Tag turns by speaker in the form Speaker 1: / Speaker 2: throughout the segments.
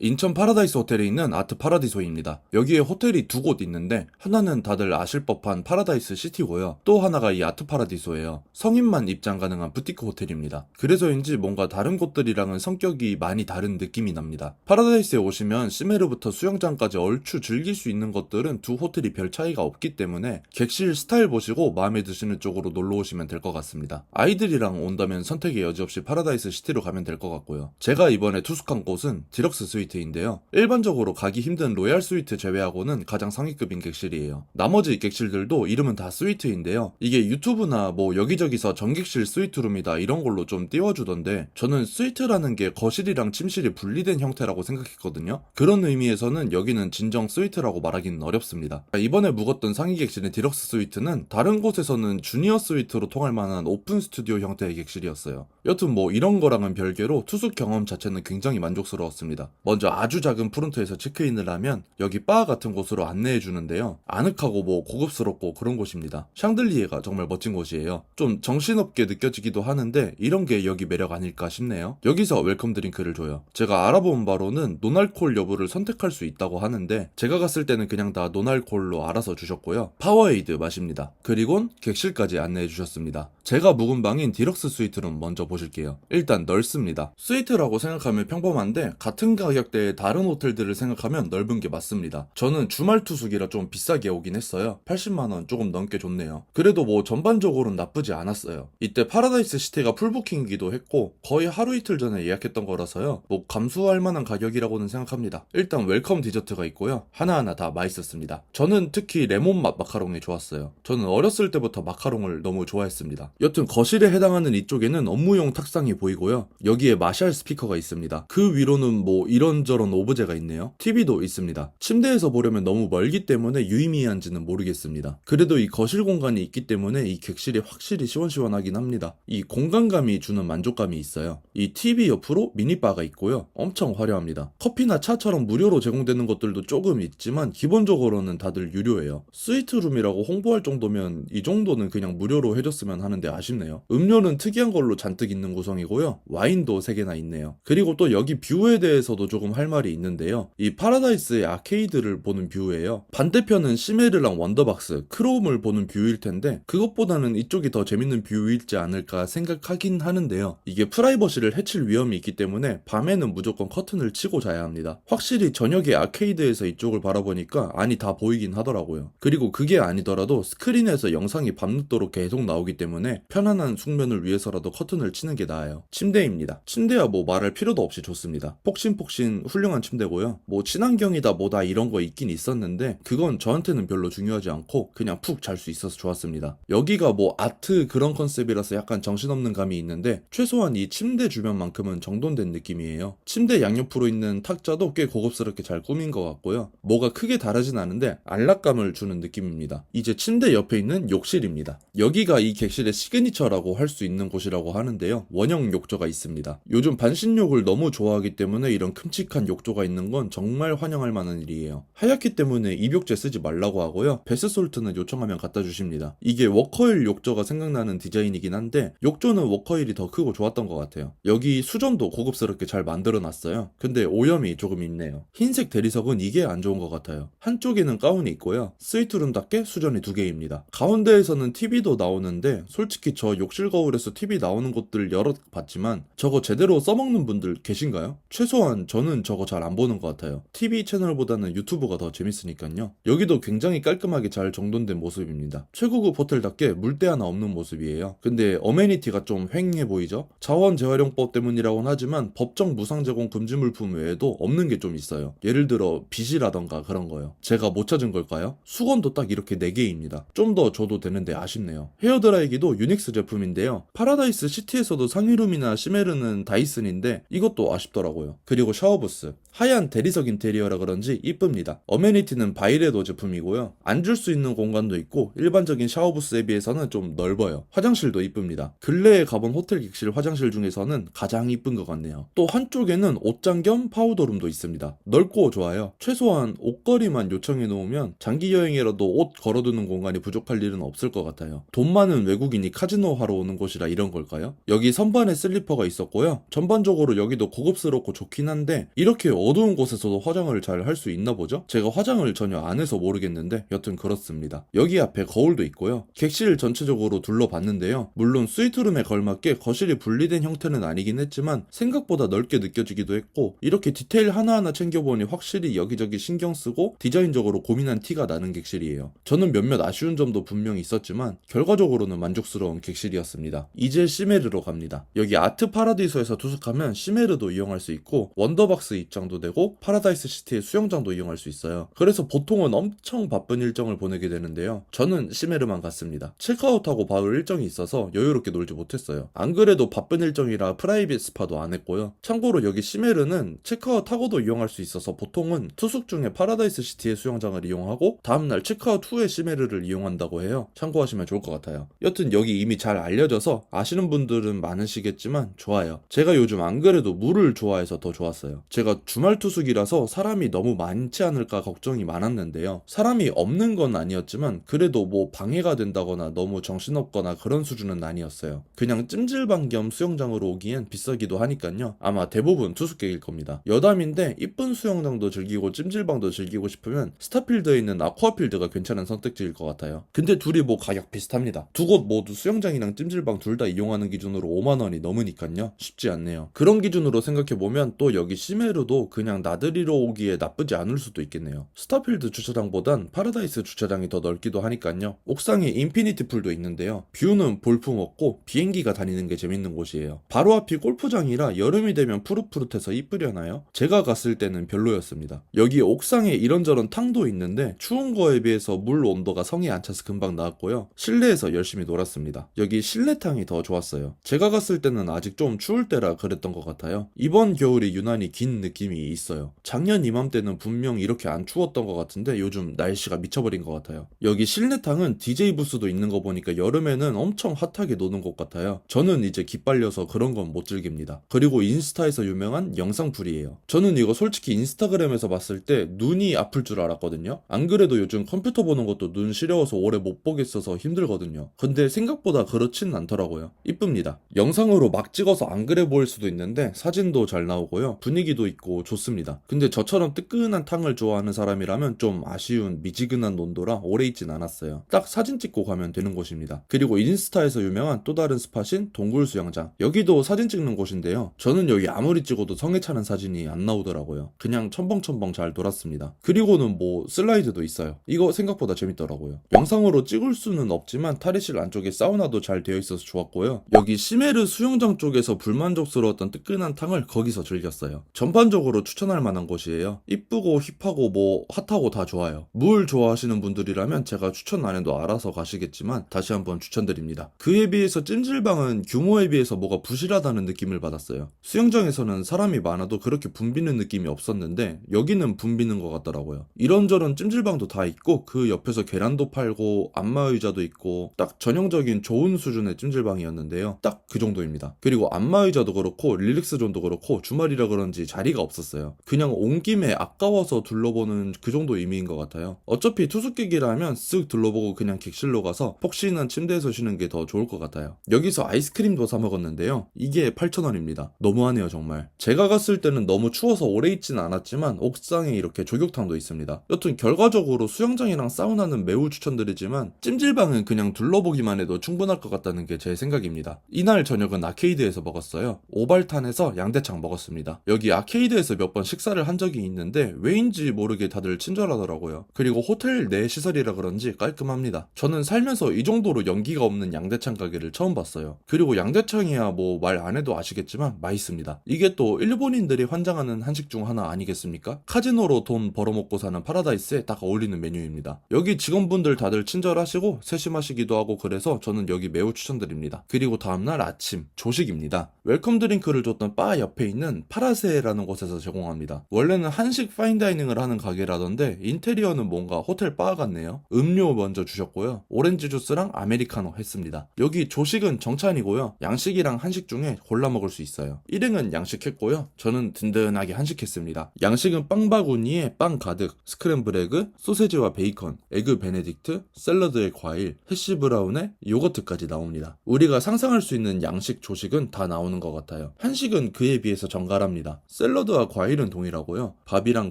Speaker 1: 인천 파라다이스 호텔에 있는 아트 파라디소입니다. 여기에 호텔이 두 곳 있는데 하나는 다들 아실 법한 파라다이스 시티고요. 또 하나가 이 아트 파라디소예요. 성인만 입장 가능한 부티크 호텔입니다. 그래서인지 뭔가 다른 곳들이랑은 성격이 많이 다른 느낌이 납니다. 파라다이스에 오시면 시메르부터 수영장까지 얼추 즐길 수 있는 것들은 두 호텔이 별 차이가 없기 때문에 객실 스타일 보시고 마음에 드시는 쪽으로 놀러 오시면 될 것 같습니다. 아이들이랑 온다면 선택의 여지 없이 파라다이스 시티로 가면 될 것 같고요. 제가 이번에 투숙한 곳은 디럭스 스위트인데요. 일반적으로 가기 힘든 로얄 스위트 제외하고는 가장 상위급인 객실이에요. 나머지 객실들도 이름은 다 스위트인데요. 이게 유튜브나 뭐 여기저기서 전객실 스위트룸이다 이런 걸로 좀 띄워주던데 저는 스위트라는 게 거실이랑 침실이 분리된 형태라고 생각했거든요. 그런 의미에서는 여기는 진정 스위트라고 말하기는 어렵습니다. 이번에 묵었던 상위 객실인 디럭스 스위트는 다른 곳에서는 주니어 스위트로 통할 만한 오픈 스튜디오 형태의 객실이었어요. 여튼 뭐 이런 거랑은 별개로 투숙 경험 자체는 굉장히 만족스러웠습니다. 먼저 아주 작은 프론트에서 체크인을 하면 여기 바 같은 곳으로 안내해 주는데요. 아늑하고 뭐 고급스럽고 그런 곳입니다. 샹들리에가 정말 멋진 곳이에요. 좀 정신없게 느껴지기도 하는데 이런 게 여기 매력 아닐까 싶네요. 여기서 웰컴 드링크를 줘요. 제가 알아본 바로는 노알콜 여부를 선택할 수 있다고 하는데 제가 갔을 때는 그냥 다 노알콜로 알아서 주셨고요. 파워에이드 마십니다. 그리곤 객실까지 안내해 주셨습니다. 제가 묵은 방인 디럭스 스위트룸 먼저 보실게요. 일단 넓습니다. 스위트라고 생각하면 평범한데 같은 가격대의 다른 호텔들을 생각하면 넓은 게 맞습니다. 저는 주말 투숙이라 좀 비싸게 오긴 했어요. 80만원 조금 넘게 줬네요. 그래도 뭐 전반적으로는 나쁘지 않았어요. 이때 파라다이스 시티가 풀부킹이기도 했고 거의 하루 이틀 전에 예약했던 거라서요. 뭐 감수할 만한 가격이라고는 생각합니다. 일단 웰컴 디저트가 있고요. 하나하나 다 맛있었습니다. 저는 특히 레몬 맛 마카롱이 좋았어요. 저는 어렸을 때부터 마카롱을 너무 좋아했습니다. 여튼 거실에 해당하는 이쪽에는 업무용 탁상이 보이고요. 여기에 마샬 스피커가 있습니다. 그 위로는 뭐 이런저런 오브제가 있네요. TV도 있습니다. 침대에서 보려면 너무 멀기 때문에 유의미한지는 모르겠습니다. 그래도 이 거실 공간이 있기 때문에 이 객실이 확실히 시원시원하긴 합니다. 이 공간감이 주는 만족감이 있어요. 이 TV 옆으로 미니바가 있고요. 엄청 화려합니다. 커피나 차처럼 무료로 제공되는 것들도 조금 있지만 기본적으로는 다들 유료예요. 스위트룸이라고 홍보할 정도면 이 정도는 그냥 무료로 해줬으면 하는데 아쉽네요. 음료는 특이한 걸로 잔뜩 있는 구성이고요. 와인도 3개나 있네요. 그리고 또 여기 뷰에 대해서도 조금 할 말이 있는데요. 이 파라다이스의 아케이드를 보는 뷰예요. 반대편은 시메르랑 원더박스, 크롬을 보는 뷰일 텐데 그것보다는 이쪽이 더 재밌는 뷰일지 않을까 생각하긴 하는데요. 이게 프라이버시를 해칠 위험이 있기 때문에 밤에는 무조건 커튼을 치고 자야 합니다. 확실히 저녁에 아케이드에서 이쪽을 바라보니까 안이 다 보이긴 하더라고요. 그리고 그게 아니더라도 스크린에서 영상이 밤늦도록 계속 나오기 때문에 편안한 숙면을 위해서라도 커튼을 치는 게 나아요. 침대입니다. 침대야 뭐 말할 필요도 없이 좋습니다. 폭신폭신 훌륭한 침대고요. 뭐 친환경이다 뭐다 이런 거 있긴 있었는데 그건 저한테는 별로 중요하지 않고 그냥 푹 잘 수 있어서 좋았습니다. 여기가 뭐 아트 그런 컨셉이라서 약간 정신없는 감이 있는데 최소한 이 침대 주변만큼은 정돈된 느낌이에요. 침대 양옆으로 있는 탁자도 꽤 고급스럽게 잘 꾸민 것 같고요. 뭐가 크게 다르진 않은데 안락감을 주는 느낌입니다. 이제 침대 옆에 있는 욕실입니다. 여기가 이 객실의 시그니처라고 할 수 있는 곳이라고 하는데요. 원형 욕조가 있습니다. 요즘 반신욕을 너무 좋아하기 때문에 이런 큼직한 욕조가 있는 건 정말 환영할 만한 일이에요. 하얗기 때문에 입욕제 쓰지 말라고 하고요. 베스솔트는 요청하면 갖다 주십니다. 이게 워커힐 욕조가 생각나는 디자인이긴 한데 욕조는 워커힐이 더 크고 좋았던 것 같아요. 여기 수전도 고급스럽게 잘 만들어 놨어요. 근데 오염이 조금 있네요. 흰색 대리석은 이게 안 좋은 것 같아요. 한쪽에는 가운이 있고요. 스위트룸답게 수전이 2개입니다. 가운데에서는 TV도 나오는데 솔직히 저 욕실 거울에서 TV 나오는 곳들 여러 봤지만 저거 제대로 써먹는 분들 계신가요? 최소한 저는 저거 잘 안 보는 것 같아요. TV 채널보다는 유튜브가 더 재밌으니까요. 여기도 굉장히 깔끔하게 잘 정돈된 모습입니다. 최고급 호텔답게 물때 하나 없는 모습이에요. 근데 어메니티가 좀 휑해 보이죠? 자원 재활용법 때문이라고는 하지만 법정 무상 제공 금지 물품 외에도 없는 게 좀 있어요. 예를 들어 빗이라던가 그런 거요. 제가 못 찾은 걸까요? 수건도 딱 이렇게 4개입니다. 좀 더 줘도 되는데 아쉽네요. 헤어드라이기도 유닉스 제품인데요. 파라다이스 시티에서도 상위룸이나 시메르는 다이슨인데 이것도 아쉽더라고요. 그리고 샤워부스. 하얀 대리석 인테리어라 그런지 이쁩니다. 어메니티는 바이레도 제품이고요. 앉을 수 있는 공간도 있고 일반적인 샤워부스에 비해서는 좀 넓어요. 화장실도 이쁩니다. 근래에 가본 호텔 객실 화장실 중에서는 가장 이쁜 것 같네요. 또 한쪽에는 옷장 겸 파우더룸도 있습니다. 넓고 좋아요. 최소한 옷걸이만 요청해 놓으면 장기 여행이라도 옷 걸어두는 공간이 부족할 일은 없을 것 같아요. 돈 많은 외국인이 카지노 하러 오는 곳이라 이런 걸까요? 여기 선반에 슬리퍼가 있었고요. 전반적으로 여기도 고급스럽고 좋긴 한데 이렇게 어두운 곳에서도 화장을 잘 할 수 있나 보죠? 제가 화장을 전혀 안 해서 모르겠는데 여튼 그렇습니다. 여기 앞에 거울도 있고요. 객실 전체적으로 둘러봤는데요. 물론 스위트룸에 걸맞게 거실이 분리된 형태는 아니긴 했지만 생각보다 넓게 느껴지기도 했고, 이렇게 디테일 하나하나 챙겨보니 확실히 여기저기 신경 쓰고 디자인적으로 고민한 티가 나는 객실이에요. 저는 몇몇 아쉬운 점도 분명히 있었지만 결과적으로는 만족스러운 객실이었습니다. 이제 시메르로 갑니다. 여기 아트 파라디소에서 투숙하면 시메르도 이용할 수 있고 원더박스 입장도 되고 파라다이스 시티의 수영장도 이용할 수 있어요. 그래서 보통은 엄청 바쁜 일정을 보내게 되는데요. 저는 시메르만 갔습니다. 체크아웃하고 바로 일정이 있어서 여유롭게 놀지 못했어요. 안 그래도 바쁜 일정이라 프라이빗 스파도 안 했고요. 참고로 여기 시메르는 체크아웃하고도 이용할 수 있어서 보통은 투숙 중에 파라다이스 시티의 수영장을 이용하고 다음날 체크아웃 후에 시메르를 이용한다고 해요. 참고하시면 좋을 것 같아요. 여튼 여기 이미 잘 알려져서 아시는 분들은 많으시겠지만 좋아요. 제가 요즘 안 그래도 물을 좋아해서 더 좋았어요. 제가 주말 투숙이라서 사람이 너무 많지 않을까 걱정이 많았는데요. 사람이 없는 건 아니었지만 그래도 뭐 방해가 된다거나 너무 정신없거나 그런 수준은 아니었어요. 그냥 찜질방 겸 수영장으로 오기엔 비싸기도 하니깐요. 아마 대부분 투숙객일 겁니다. 여담인데 이쁜 수영장도 즐기고 찜질방도 즐기고 싶으면 스타필드에 있는 아쿠아필드가 괜찮은 선택지일 것 같아요. 근데 둘이 뭐 가격 비슷합니다. 두 곳 모두 수영장이랑 찜질방 둘 다 이용하는 기준으로 5만 원이 넘으니깐요. 쉽지 않네요. 그런 기준으로 생각해보면 또 여기 시메르도 그냥 나들이로 오기에 나쁘지 않을 수도 있겠네요. 스타필드 주차장보단 파라다이스 주차장이 더 넓기도 하니깐요. 옥상에 인피니티 풀도 있는데요. 뷰는 볼품없고 비행기가 다니는 게 재밌는 곳이에요. 바로 앞이 골프장이라 여름이 되면 푸릇푸릇해서 이쁘려나요? 제가 갔을 때는 별로였습니다. 여기 옥상에 이런저런 탕도 있는데 추운 거에 비해서 물 온도가 성에 안 차서 금방 나왔고요. 실내에서 열심히 놀았습니다. 여기 실내탕이 더 좋았어요. 제가 갔을 때는 아직 좀 추울 때라 그랬던 것 같아요. 이번 겨울이 유난히 긴 느낌이 있어요. 작년 이맘때는 분명 이렇게 안 추웠던 것 같은데 요즘 날씨가 미쳐버린 것 같아요. 여기 실내탕은 DJ 부스도 있는 거 보니까 여름에는 엄청 핫하게 노는 곳 같아요. 저는 이제 기빨려서 그런 건 못 즐깁니다. 그리고 인스타에서 유명한 영상풀이에요. 저는 이거 솔직히 인스타그램에서 봤을 때 눈이 아플 줄 알았거든요. 안 그래도 요즘 컴퓨터 보는 것도 눈 시려워서 오래 못 보겠어서 힘들거든요. 근데 생각보다 그렇진 않더라고요. 이쁩니다. 영상으로 막 찍어서 안 그래 보일 수도 있는데 사진도 잘 나오고요. 분위기도 있고 좋습니다. 근데 저처럼 뜨끈한 탕을 좋아하는 사람이라면 좀 아쉬운 미지근한 논도라 오래 있진 않았어요. 딱 사진 찍고 가면 되는 곳입니다. 그리고 인스타에서 유명한 또 다른 스팟인 동굴 수영장. 여기도 사진 찍는 곳인데요. 저는 여기 아무리 찍어도 성에 차는 사진이 안 나오더라고요. 그냥 첨벙첨벙 잘 돌았습니다. 그리고는 뭐 슬라이드도 있어요. 이거 생각보다 재밌더라고요. 영상으로 찍을 수는 없지만 탈의실 안쪽에 사우나도 잘 되어 있어서 좋았고요. 여기 시메르 수영장 쪽에서 불만족스러웠던 뜨끈한 탕을 거기서 즐겼어요. 전반적으로 추천할 만한 곳이에요. 이쁘고 힙하고 뭐 핫하고 다 좋아요. 물 좋아하시는 분들이라면 제가 추천 안 해도 알아서 가시겠지만 다시 한번 추천드립니다. 그에 비해서 찜질방은 규모에 비해서 뭐가 부실하다는 느낌을 받았어요. 수영장에서는 사람이 많아도 그렇게 붐비는 느낌이 없었는데 여기는 붐비는 것 같더라고요. 이런저런 찜질방도 다 있고 그 옆에서 계란도 팔고 안마의자도 있고 딱 전형적인 좋은 수준의 찜질방이었는데요. 딱 그 정도입니다. 그리고 안마의자도 그렇고 릴렉스존도 그렇고 주말이라 그런지 자리가 없었어요. 그냥 온 김에 아까워서 둘러보는 그 정도 의미인 것 같아요. 어차피 투숙객이라면 쓱 둘러보고 그냥 객실로 가서 폭신한 침대에서 쉬는 게 더 좋을 것 같아요. 여기서 아이스크림도 사 먹었는데요. 이게 8,000원입니다. 너무하네요 정말. 제가 갔을 때는 너무 추워서 오래 있진 않았지만 옥상에 이렇게 조격탕도 있습니다. 여튼 결과적으로 수영장이랑 사우나는 매우 추천드리지만 찜질방은 그냥 둘러보기만 해도 충분할 것 같다는 게 제 생각입니다. 이날 저녁은 아케이드에서 먹었어요. 오발탄에서 양대창 먹었습니다. 여기 아케이드에서 몇 번 식사를 한 적이 있는데 왜인지 모르게 다들 친절하더라고요. 그리고 호텔 내 시설이라 그런지 깔끔합니다. 저는 살면서 이 정도로 연기가 없는 양대창 가게를 처음 봤어요. 그리고 양대창이야 뭐 말 안 해도 아시겠지만 맛있습니다. 이게 또 일본인들이 환장하는 한식 중 하나 아니겠습니까? 카지노로 돈 벌어먹고 사는 파라다이스에 딱 어울리는 메뉴입니다. 여기 직원분들 다들 친절하시고 세심하시기도 하고 그래서 저는 여기 매우 추천드립니다. 그리고 다음날 아침 조식입니다. 웰컴 드링크를 줬던 바 옆에 있는 파라세라는 곳에서 제공합니다. 원래는 한식 파인다이닝을 하는 가게라던데 인테리어는 뭔가 호텔 바 같네요. 음료 먼저 주셨고요. 오렌지 주스랑 아메리카노 했습니다. 여기 조식은 정찬이고요. 양식이랑 한식 중에 골라 먹을 수 있어요. 일행은 양식했고요. 저는 든든하게 한식했습니다. 양식은 빵바구니에 빵 가득, 스크램블 에그, 소세지와 베이컨, 에그 베네딕트, 샐러드에 과일, 해시브라운에 요거트까지 나옵니다. 우리가 상상할 수 있는 양식 조식은 다 나오는 것 같아요. 한식은 그에 비해서 정갈합니다. 샐러드와 과일은 동일하고요. 밥이랑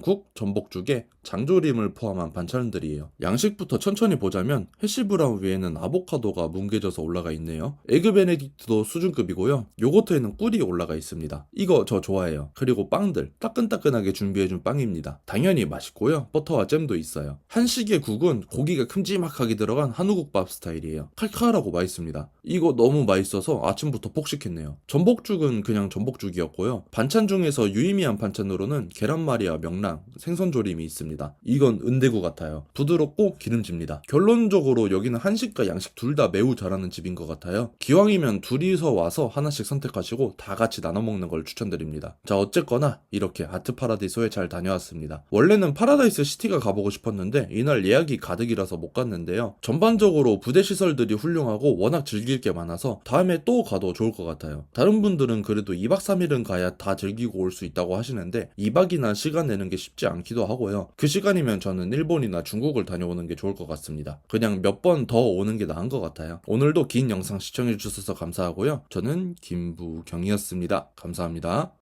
Speaker 1: 국, 전복죽에 장조림을 포함한 반찬들이에요. 양식부터 천천히 보자면 해시브라운 위에는 아보카도가 뭉개져서 올라가 있네요. 에그 베네딕트도 수준급이고요. 요거트에는 꿀이 올라가 있습니다. 이거 저 좋아해요. 그리고 빵들 따끈따끈하게 준비해준 빵입니다. 당연히 맛있고요. 버터와 잼도 있어요. 한식의 국은 고기가 큼지막하게 들어간 한우국밥 스타일이에요. 칼칼하고 맛있습니다. 이거 너무 맛있어서 아침부터 폭식했네요. 전복죽은 그냥 전복죽이었고요. 반찬 중에서 유의미한 반찬으로는 계란말이와 명랑, 생선조림이 있습니다. 이건 은대구 같아요. 부드럽고 기름집니다. 결론적으로 여기는 한식과 양식 둘 다 매우 잘하는 집인 것 같아요. 기왕이면 둘이서 와서 하나씩 선택하시고 다 같이 나눠 먹는 걸 추천드립니다. 자, 어쨌거나 이렇게 아트 파라디소에 잘 다녀왔습니다. 원래는 파라다이스 시티가 가보고 싶었는데 이날 예약이 가득이라서 못 갔는데요. 전반적으로 부대 시설들이 훌륭하고 워낙 즐길 게 많아서 다음에 또 가도 좋을 것 같아요. 다른 분들은 그래도 2박 3일은 가야 다 즐기고 올 수 있다고 하시는데 2박이나 시간 내는 게 쉽지 않기도 하고요. 그 시간이면 저는 일본이나 중국을 다녀오는 게 좋을 것 같습니다. 그냥 몇 번 더 오는 게 나은 것 같아요. 오늘도 긴 영상 시청해주셔서 감사하고요. 저는 김부경이었습니다. 감사합니다.